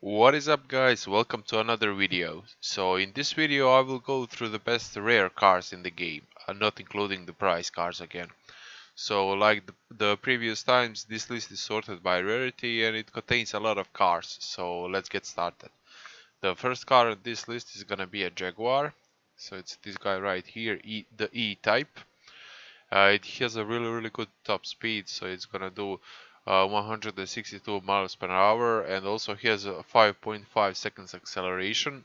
What is up guys, welcome to another video. So in this video I will go through the best rare cars in the game, not including the prize cars again. So like the previous times, this list is sorted by rarity and it contains a lot of cars, so let's get started. The first car on this list is gonna be a Jaguar, so it's this guy right here, the E-Type. It has a really good top speed, so it's gonna do 162 miles per hour, and also has a 5.5 seconds acceleration.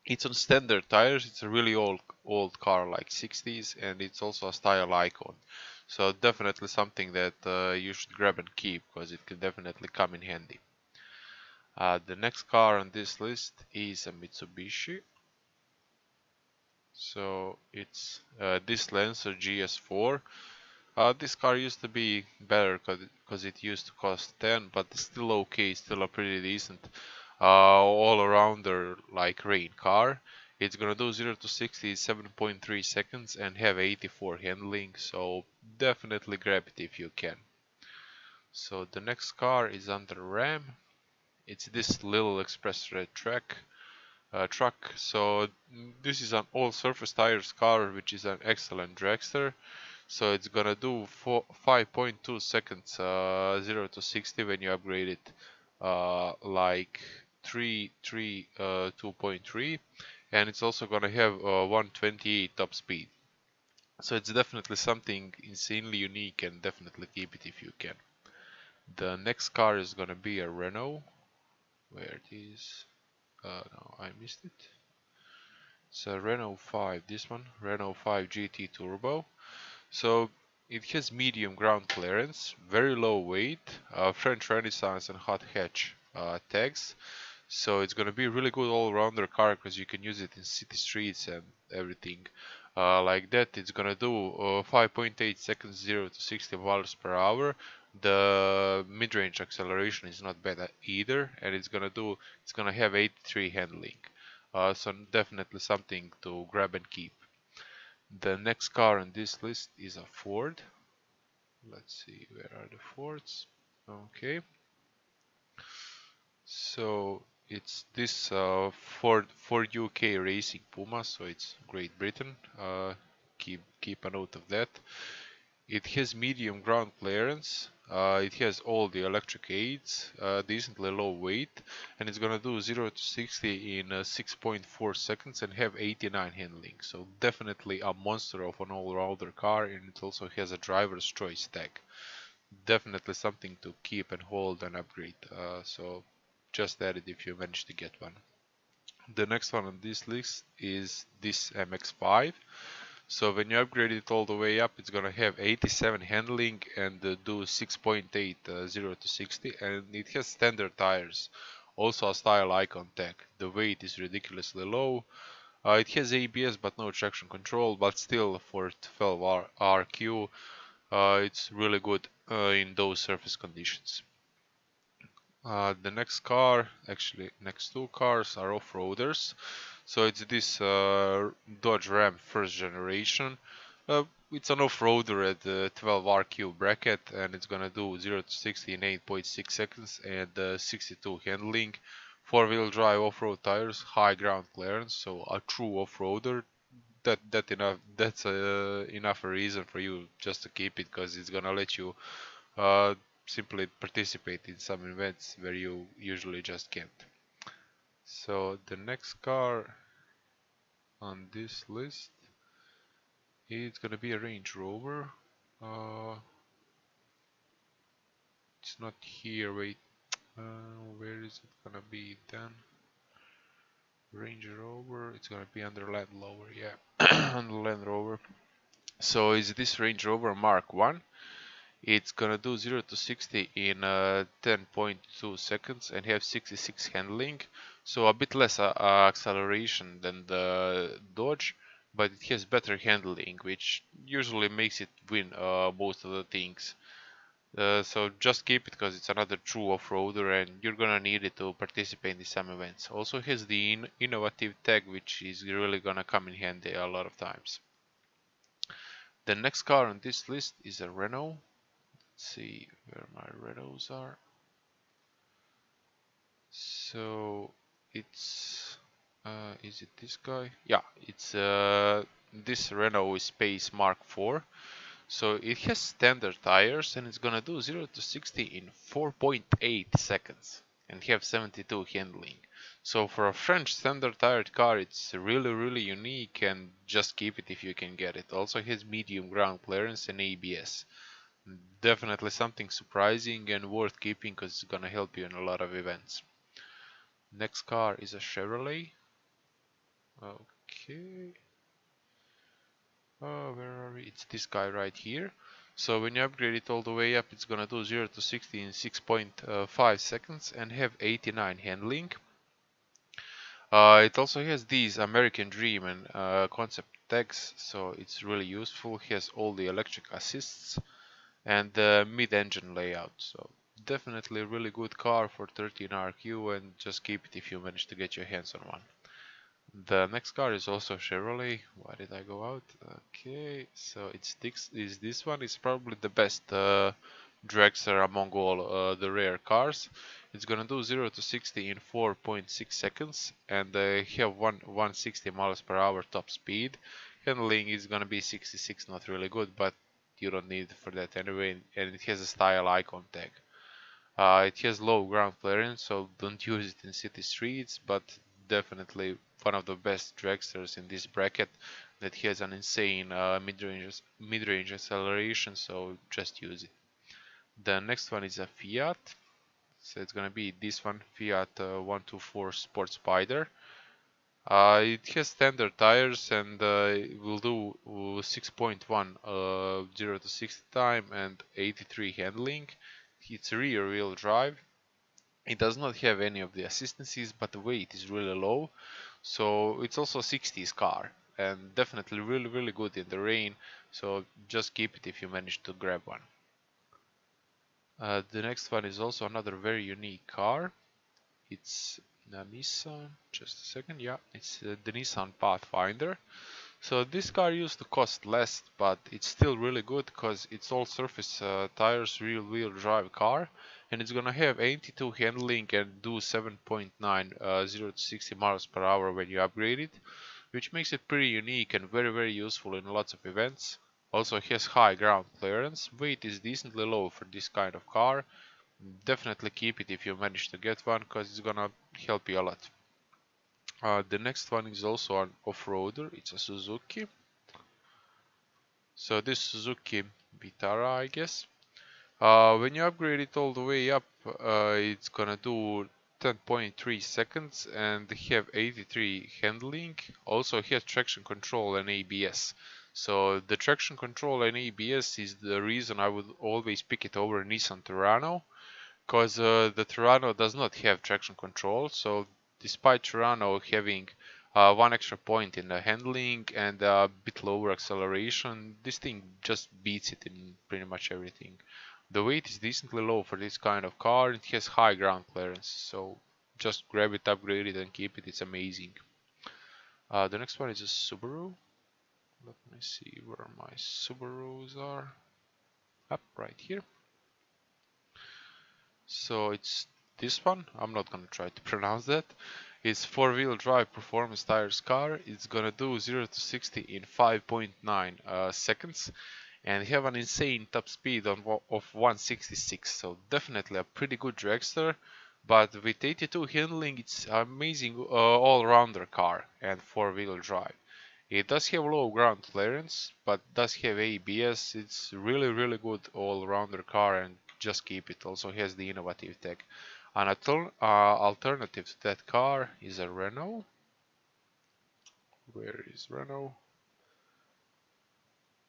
It's on standard tires. It's a really old car, like 60s, and it's also a style icon. So definitely something that you should grab and keep, because it can definitely come in handy. The next car on this list is a Mitsubishi. So it's this Lancer GS4. This car used to be better because it used to cost 10, but it's still okay, still a pretty decent all-arounder like rain car. It's gonna do 0 to 60 in 7.3 seconds and have 84 handling, so definitely grab it if you can. So the next car is under Ram. It's this little express red truck. So this is an all-surface tires car, which is an excellent dragster. So it's gonna do 5.2 seconds 0 to 60 when you upgrade it like 2.3, and it's also gonna have 128 top speed. So it's definitely something insanely unique, and definitely keep it if you can. The next car is gonna be a Renault. Where it is? No, I missed it. It's a Renault 5, this one, Renault 5 GT Turbo. So it has medium ground clearance, very low weight, French Renaissance and hot hatch tags. So it's gonna be a really good all-rounder car because you can use it in city streets and everything like that. It's gonna do 5.8 seconds 0 to 60 miles per hour. The mid-range acceleration is not bad either, and it's gonna have 83 handling. So definitely something to grab and keep. The next car on this list is a Ford. Let's see, where are the Fords? Okay. So it's this Ford UK Racing Puma, so it's Great Britain. Keep a note of that. It has medium ground clearance. It has all the electric aids, decently low weight, and it's gonna do 0 to 60 in 6.4 seconds and have 89 handling. So definitely a monster of an all-rounder car, and it also has a driver's choice tag. Definitely something to keep and hold and upgrade. So just add it if you manage to get one. The next one on this list is this MX-5. So when you upgrade it all the way up, it's gonna have 87 handling and do 6.8 0 to 60, and it has standard tires. Also a style icon tag. The weight is ridiculously low. It has ABS but no traction control, but still for 12 RQ, it's really good in those surface conditions. The next car, actually next two cars, are off-roaders. So it's this Dodge Ram first generation. It's an off-roader at the 12 RQ bracket, and it's gonna do 0 to 60 in 8.6 seconds and 62 handling. Four-wheel drive off-road tires, high ground clearance, so a true off-roader. That's enough a reason for you just to keep it, because it's gonna let you uh, simply participate in some events where you usually just can't. So the next car on this list is gonna be a Range Rover. Uh, it's not here. Wait, where is it gonna be then? Range Rover. It's gonna be under Land Rover. Yeah, under Land Rover. So is this Range Rover Mark 1? It's gonna do 0 to 60 in 10.2 seconds and have 66 handling, so a bit less acceleration than the Dodge, but it has better handling, which usually makes it win most of the things. So just keep it because it's another true off-roader and you're gonna need it to participate in some events. Also has the innovative tag, which is really gonna come in handy a lot of times. The next car on this list is a Renault. See where my Renaults are. So it's is it this guy? Yeah, it's this Renault Space Mark IV. So it has standard tires and it's gonna do 0 to 60 in 4.8 seconds and have 72 handling. So for a French standard tired car, it's really unique, and just keep it if you can get it. Also has medium ground clearance and ABS. Definitely something surprising and worth keeping because it's gonna help you in a lot of events. Next car is a Chevrolet. Okay. Where are we? It's this guy right here. So when you upgrade it all the way up, it's gonna do 0 to 60 in 6.5 seconds and have 89 handling. It also has these American Dream and concept tags, so it's really useful. Has all the electric assists and the mid-engine layout. So definitely a really good car for 13 RQ, and just keep it if you manage to get your hands on one. The next car is also Chevrolet. Why did I go out? Okay, so this one is probably the best dragster among all the rare cars. It's gonna do 0 to 60 in 4.6 seconds and have 160 miles per hour top speed. Handling is gonna be 66, not really good, but you don't need it for that anyway, and it has a style icon tag. It has low ground clearance, so don't use it in city streets, but definitely one of the best dragsters in this bracket that has an insane mid-range acceleration, so just use it. The next one is a Fiat, so it's gonna be this one, Fiat 124 Sport Spider. It has standard tires and it will do 6.1 0 to 60 time and 83 handling. It's rear wheel drive. It does not have any of the assistances, but the weight is really low. So it's also a 60s car and definitely really good in the rain. So just keep it if you manage to grab one. The next one is also another very unique car. It's a Nissan, just a second, yeah, it's the Nissan Pathfinder. So this car used to cost less, but it's still really good because it's all surface tires, rear wheel drive car, and it's gonna have 82 handling and do 7.9 0 to 60 miles per hour when you upgrade it, which makes it pretty unique and very useful in lots of events. Also has high ground clearance, weight is decently low for this kind of car. Definitely keep it if you manage to get one, because it's gonna help you a lot. The next one is also an off-roader. It's a Suzuki. So this Suzuki Vitara, I guess. When you upgrade it all the way up, it's gonna do 10.3 seconds and have 83 handling. Also has traction control and ABS. So the traction control and ABS is the reason I would always pick it over Nissan Terrano, because the Terrano does not have traction control. So despite Terrano having one extra point in the handling and a bit lower acceleration, this thing just beats it in pretty much everything. The weight is decently low for this kind of car. It has high ground clearance, so just grab it, upgrade it, and keep it. It's amazing. The next one is a Subaru. Let me see where my Subarus are. Up right here. So it's this one. I'm not gonna try to pronounce that. It's four-wheel drive performance tires car. It's gonna do 0 to 60 in 5.9 seconds and have an insane top speed of 166. So definitely a pretty good dragster. But with 82 handling, it's an amazing all-rounder car and four-wheel drive. It does have low ground clearance, but does have ABS. It's really good all-rounder car, and just keep it. Also has the innovative tech. An alternative to that car is a Renault. Where is Renault?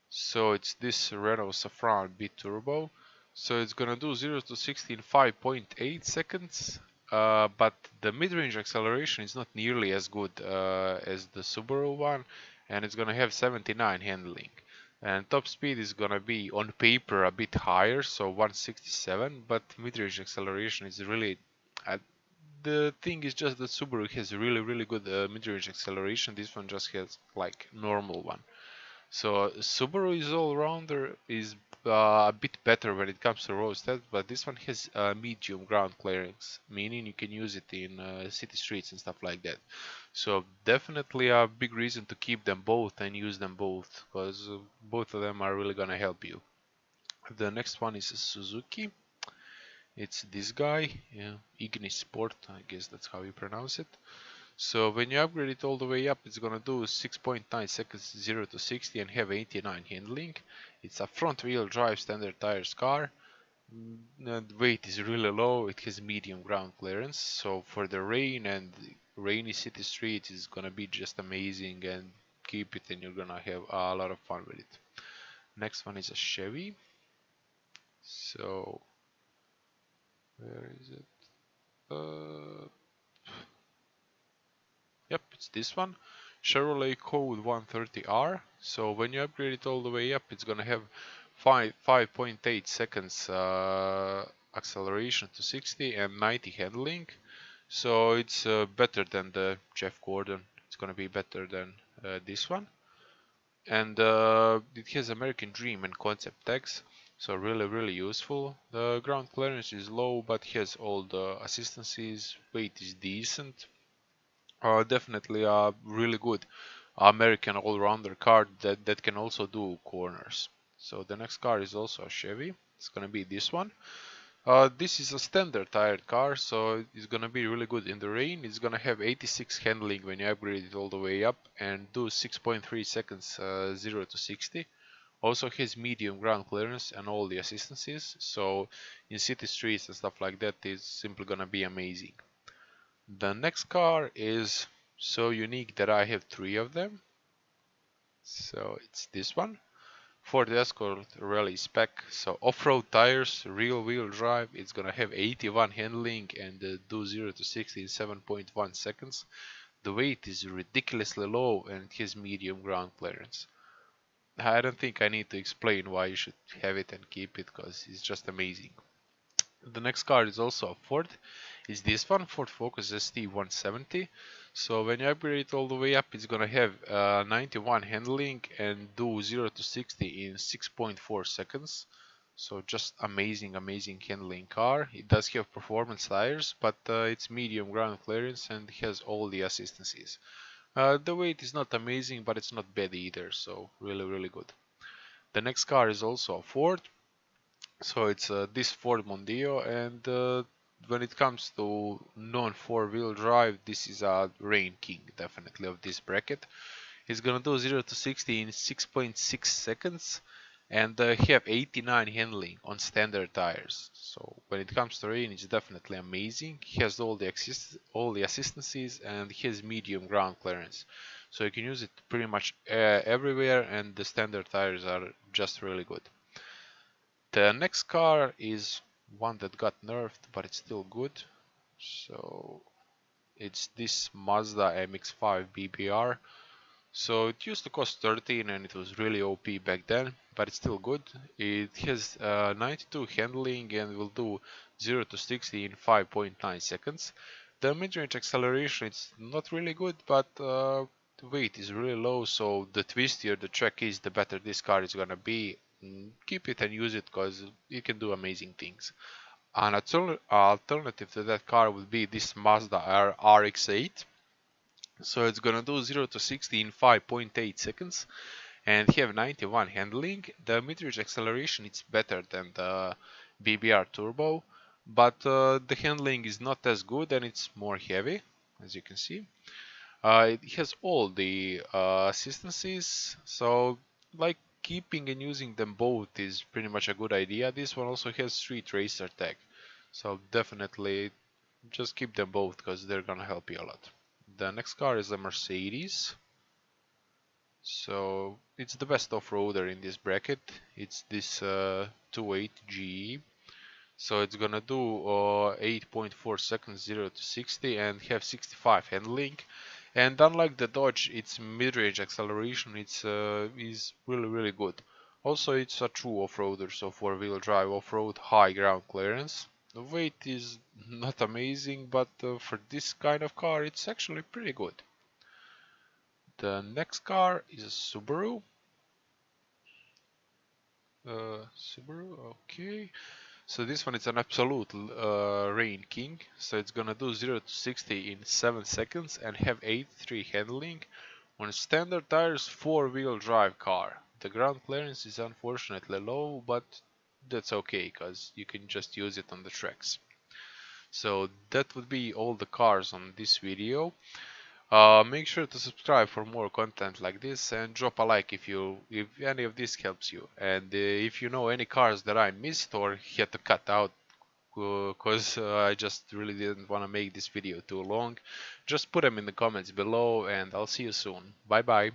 So it's this Renault Safran B-Turbo. So it's gonna do 0 to 60 in 5.8 seconds. But the mid-range acceleration is not nearly as good as the Subaru one, and it's gonna have 79 handling. And top speed is gonna be on paper a bit higher, so 167, but mid-range acceleration is really the thing is just that Subaru has really good mid-range acceleration. This one just has like normal one. So Subaru is all-rounder is a bit better when it comes to road stats, but this one has medium ground clearance, meaning you can use it in city streets and stuff like that. So definitely a big reason to keep them both and use them both, because both of them are really gonna help you. The next one is a Suzuki. It's this guy, yeah, Ignis Sport, I guess that's how you pronounce it. So when you upgrade it all the way up, it's gonna do 6.9 seconds 0 to 60 and have 89 handling. It's a front wheel drive standard tires car. And weight is really low, it has medium ground clearance, so for the rain and rainy city streets it's gonna be just amazing, and keep it and you're gonna have a lot of fun with it. Next one is a Chevy. So where is it? Yep, it's this one. Chevrolet Code 130R. So when you upgrade it all the way up, it's gonna have 5.8 seconds acceleration to 60 and 90 handling. So it's better than the Jeff Gordon. It's gonna be better than this one. And it has American Dream and concept tags. So really useful. The ground clearance is low, but has all the assistances. Weight is decent. Definitely a really good American all-rounder car that can also do corners. So the next car is also a Chevy. It's gonna be this one. This is a standard tired car, so it's gonna be really good in the rain. It's gonna have 86 handling when you upgrade it all the way up and do 6.3 seconds 0 to 60. Also has medium ground clearance and all the assistances, so in city streets and stuff like that is simply gonna be amazing. The next car is so unique that I have 3 of them. So it's this one. Ford Escort Rally Spec. So off-road tires, real wheel drive. It's gonna have 81 handling and do 0 to 60 in 7.1 seconds. The weight is ridiculously low and it has medium ground clearance. I don't think I need to explain why you should have it and keep it, because it's just amazing. The next car is also a Ford. It's this one, Ford Focus ST170. So when you upgrade it all the way up, it's gonna have 91 handling and do 0 to 60 in 6.4 seconds. So just amazing handling car. It does have performance tires, but it's medium ground clearance and has all the assistances. The weight is not amazing, but it's not bad either, so really good. The next car is also a Ford. So it's this Ford Mondeo, and when it comes to non-4-wheel drive, this is a reign king definitely of this bracket. It's gonna do 0 to 60 in 6.6 seconds and have 89 handling on standard tires. So when it comes to rain, it's definitely amazing. He has all the assistances and has medium ground clearance. So you can use it pretty much everywhere, and the standard tires are just really good. The next car is one that got nerfed, but it's still good. So it's this Mazda MX-5 BBR. So it used to cost 13 and it was really OP back then, but it's still good. It has 92 handling and will do 0 to 60 in 5.9 seconds. The mid-range acceleration is not really good, but the weight is really low, so the twistier the track is, the better this car is gonna be. Keep it and use it because it can do amazing things. An alternative to that car would be this Mazda RX-8. So it's gonna do 0 to 60 in 5.8 seconds and have 91 handling. The mid-range acceleration is better than the BBR Turbo, but the handling is not as good and it's more heavy, as you can see. It has all the assistances, so like keeping and using them both is pretty much a good idea. This one also has street racer tag, so definitely just keep them both because they're gonna help you a lot. The next car is a Mercedes. So it's the best off-roader in this bracket. It's this 2.8 GE. So it's gonna do 8.4 seconds 0 to 60 and have 65 handling. And unlike the Dodge, its mid-range acceleration is really good. Also, it's a true off-roader, so 4-wheel drive off-road, high ground clearance. The weight is not amazing, but for this kind of car, it's actually pretty good. The next car is a Subaru. Subaru, okay. So this one is an absolute rain king. So it's gonna do 0 to 60 in 7 seconds and have 83 handling on standard tires, 4-wheel drive car. The ground clearance is unfortunately low, but that's okay because you can just use it on the tracks. So that would be all the cars on this video. Make sure to subscribe for more content like this and drop a like if any of this helps you. And if you know any cars that I missed or had to cut out because I just really didn't want to make this video too long, just put them in the comments below and I'll see you soon. Bye bye.